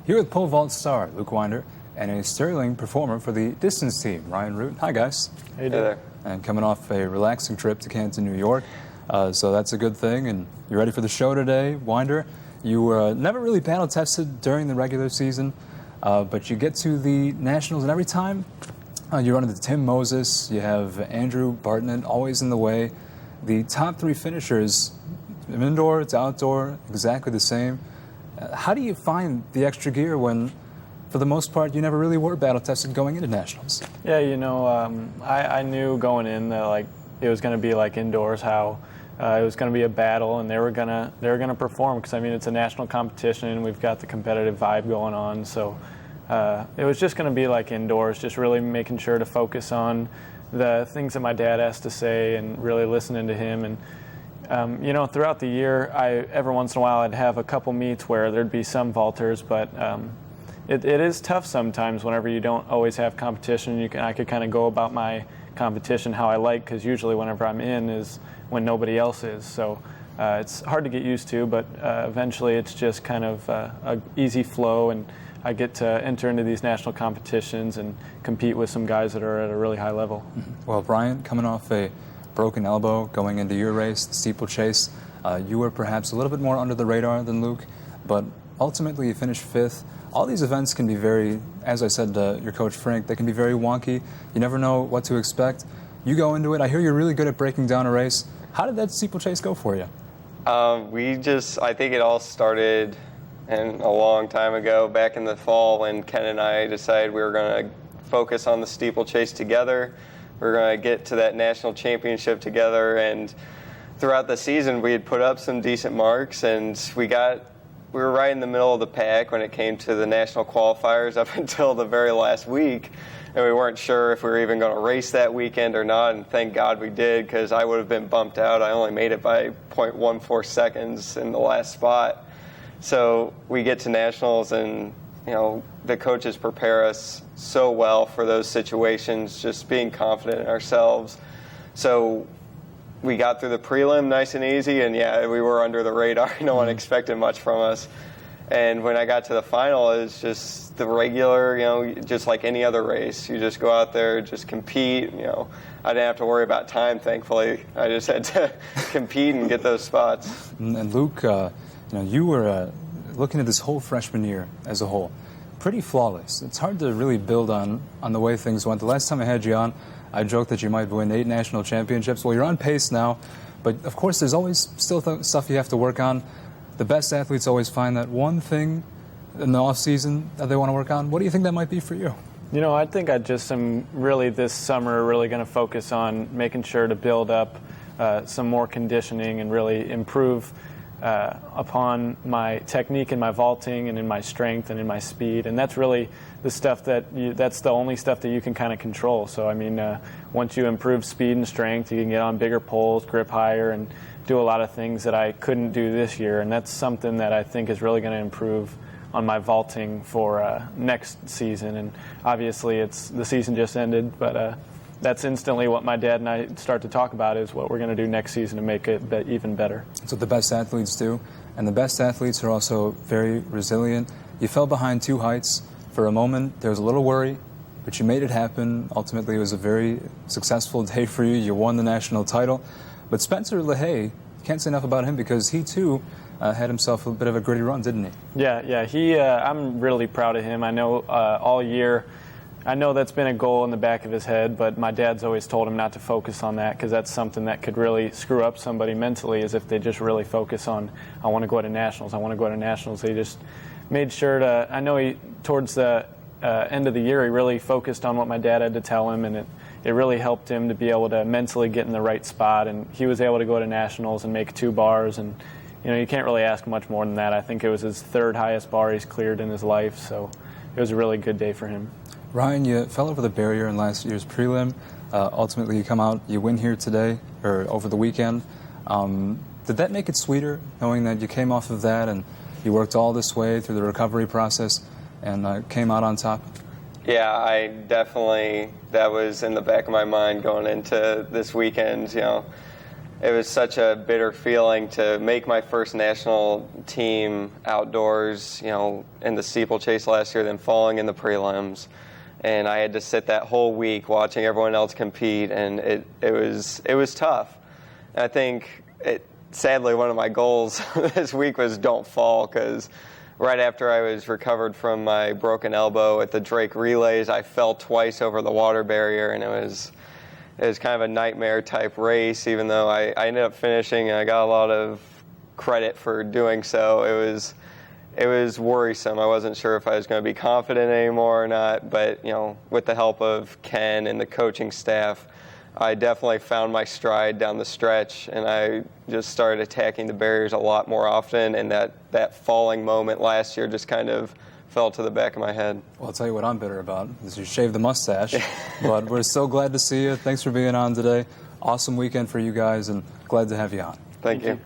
Here with pole vault star Luke Winder and a sterling performer for the distance team, Ryan Root. Hi, guys. Hey there. And coming off a relaxing trip to Canton, New York, so that's a good thing. And you ready for the show today, Winder? You were never really battle tested during the regular season, but you get to the Nationals, and every time you run into Tim Moses, you have Andrew Bartnett always in the way. The top three finishers, indoor to outdoor, exactly the same. How do you find the extra gear when, for the most part, you never really were battle tested going into Nationals? Yeah, I knew going in that it was going to be like indoors, how it was going to be a battle, and they were gonna perform, because it's a national competition and we've got the competitive vibe going on. So it was just going to be like indoors, just really making sure to focus on the things that my dad has to say and really listening to him. And throughout the year, every once in a while I'd have a couple meets where there'd be some vaulters, but it is tough sometimes whenever you don't always have competition. I could kind of go about my competition how I like, because usually whenever I'm in is when nobody else is. So it's hard to get used to, but eventually it's just kind of a easy flow, and I get to enter into these national competitions and compete with some guys that are at a really high level. Well, Brian, coming off a broken elbow going into your race, the steeplechase, you were perhaps a little bit more under the radar than Luke, but ultimately you finished fifth. All these events can be very, as I said to your coach Frank, they can be very wonky. You never know what to expect. You go into it. I hear you're really good at breaking down a race. How did that steeplechase go for you? I think it all started a long time ago, back in the fall, when Ken and I decided we were going to focus on the steeplechase together. We were going to get to that national championship together, and throughout the season we had put up some decent marks, and we were right in the middle of the pack when it came to the national qualifiers up until the very last week, and we weren't sure if we were even going to race that weekend or not, and thank God we did, because I would have been bumped out. I only made it by 0.14 seconds in the last spot. So we get to nationals, and the coaches prepare us so well for those situations, just being confident in ourselves. So we got through the prelim nice and easy, and we were under the radar. No one expected much from us. And when I got to the final, it was just the regular, just like any other race. You just go out there, just compete. I didn't have to worry about time, thankfully. I just had to compete and get those spots. And Luke, you were looking at this whole freshman year as a whole, pretty flawless. It's hard to really build on the way things went. The last time I had you on, I joked that you might win 8 national championships. Well, you're on pace now, but of course there's always still stuff you have to work on. The best athletes always find that one thing in the off season that they want to work on. What do you think that might be for you? I think I just am really this summer really going to focus on making sure to build up some more conditioning and really improve upon my technique and my vaulting and in my strength and in my speed. And that's really the stuff that's the only stuff that you can kind of control. So, once you improve speed and strength, you can get on bigger poles, grip higher, and do a lot of things that I couldn't do this year. And that's something that I think is really going to improve on my vaulting for next season. And obviously the season just ended, but that's instantly what my dad and I start to talk about, is what we're going to do next season to make it even better. That's what the best athletes do, and the best athletes are also very resilient. You fell behind 2 heights. For a moment, there was a little worry, but you made it happen. Ultimately, it was a very successful day for you. You won the national title. But Spencer LaHaye, can't say enough about him, because he too had himself a bit of a gritty run, didn't he? Yeah. I'm really proud of him. I know all year, I know that's been a goal in the back of his head, but my dad's always told him not to focus on that, because that's something that could really screw up somebody mentally, is if they just really focus on, I want to go to nationals, I want to go to nationals. He just made sure to, I know towards the end of the year, he really focused on what my dad had to tell him, and it really helped him to be able to mentally get in the right spot, and he was able to go to nationals and make 2 bars, and you can't really ask much more than that. I think it was his 3rd highest bar he's cleared in his life, so it was a really good day for him. Ryan, you fell over the barrier in last year's prelim. Ultimately, you come out, you win here today, or over the weekend. Did that make it sweeter, knowing that you came off of that and you worked all this way through the recovery process and came out on top? Yeah, I definitely, that was in the back of my mind going into this weekend. it was such a bitter feeling to make my first national team outdoors, in the steeplechase last year, then falling in the prelims. And I had to sit that whole week watching everyone else compete, and it was tough. And I think, sadly, one of my goals this week was don't fall, because right after I was recovered from my broken elbow at the Drake Relays, I fell twice over the water barrier, and it was kind of a nightmare type race, even though I ended up finishing and I got a lot of credit for doing so. It was worrisome. I wasn't sure if I was going to be confident anymore or not, but with the help of Ken and the coaching staff, I definitely found my stride down the stretch, and I just started attacking the barriers a lot more often, and that falling moment last year just kind of fell to the back of my head. Well, I'll tell you what I'm bitter about, is you shaved the mustache. But we're so glad to see you. Thanks for being on today. Awesome weekend for you guys, and glad to have you on. Thank you.